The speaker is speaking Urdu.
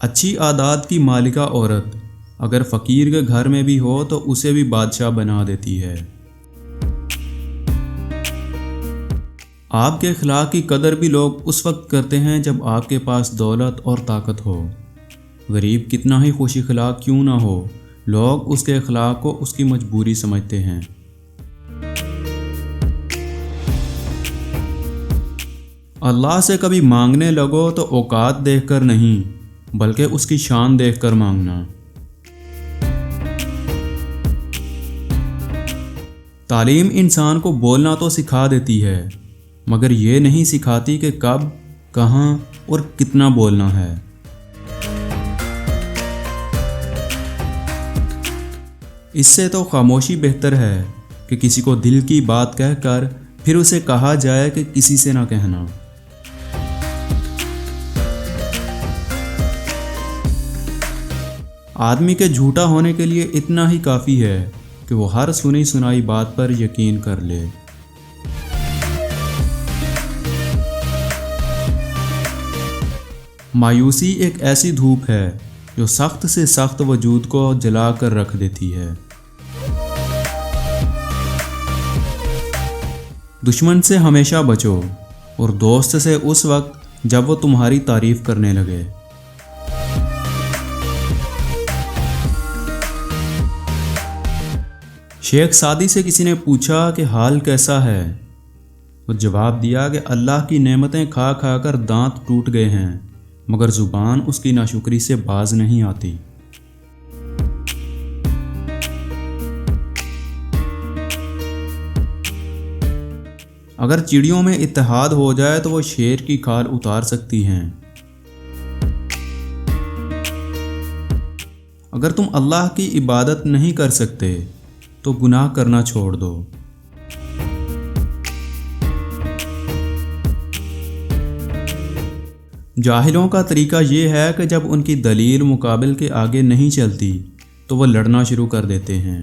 اچھی عادات کی مالکہ عورت اگر فقیر کے گھر میں بھی ہو تو اسے بھی بادشاہ بنا دیتی ہے۔ آپ کے اخلاق کی قدر بھی لوگ اس وقت کرتے ہیں جب آپ کے پاس دولت اور طاقت ہو۔ غریب کتنا ہی خوش اخلاق کیوں نہ ہو، لوگ اس کے اخلاق کو اس کی مجبوری سمجھتے ہیں۔ اللہ سے کبھی مانگنے لگو تو اوقات دیکھ کر نہیں بلکہ اس کی شان دیکھ کر مانگنا۔ تعلیم انسان کو بولنا تو سکھا دیتی ہے مگر یہ نہیں سکھاتی کہ کب، کہاں اور کتنا بولنا ہے۔ اس سے تو خاموشی بہتر ہے کہ کسی کو دل کی بات کہہ کر پھر اسے کہا جائے کہ کسی سے نہ کہنا۔ آدمی کے جھوٹا ہونے کے لیے اتنا ہی کافی ہے کہ وہ ہر سنی سنائی بات پر یقین کر لے۔ مایوسی ایک ایسی دھوپ ہے جو سخت سے سخت وجود کو جلا کر رکھ دیتی ہے۔ دشمن سے ہمیشہ بچو اور دوست سے اس وقت جب وہ تمہاری تعریف کرنے لگے۔ شیخ سعدی سے کسی نے پوچھا کہ حال کیسا ہے؟ وہ جواب دیا کہ اللہ کی نعمتیں کھا کھا کر دانت ٹوٹ گئے ہیں مگر زبان اس کی ناشکری سے باز نہیں آتی۔ اگر چڑیوں میں اتحاد ہو جائے تو وہ شیر کی کھال اتار سکتی ہیں۔ اگر تم اللہ کی عبادت نہیں کر سکتے تو گناہ کرنا چھوڑ دو۔ جاہلوں کا طریقہ یہ ہے کہ جب ان کی دلیل مقابل کے آگے نہیں چلتی تو وہ لڑنا شروع کر دیتے ہیں۔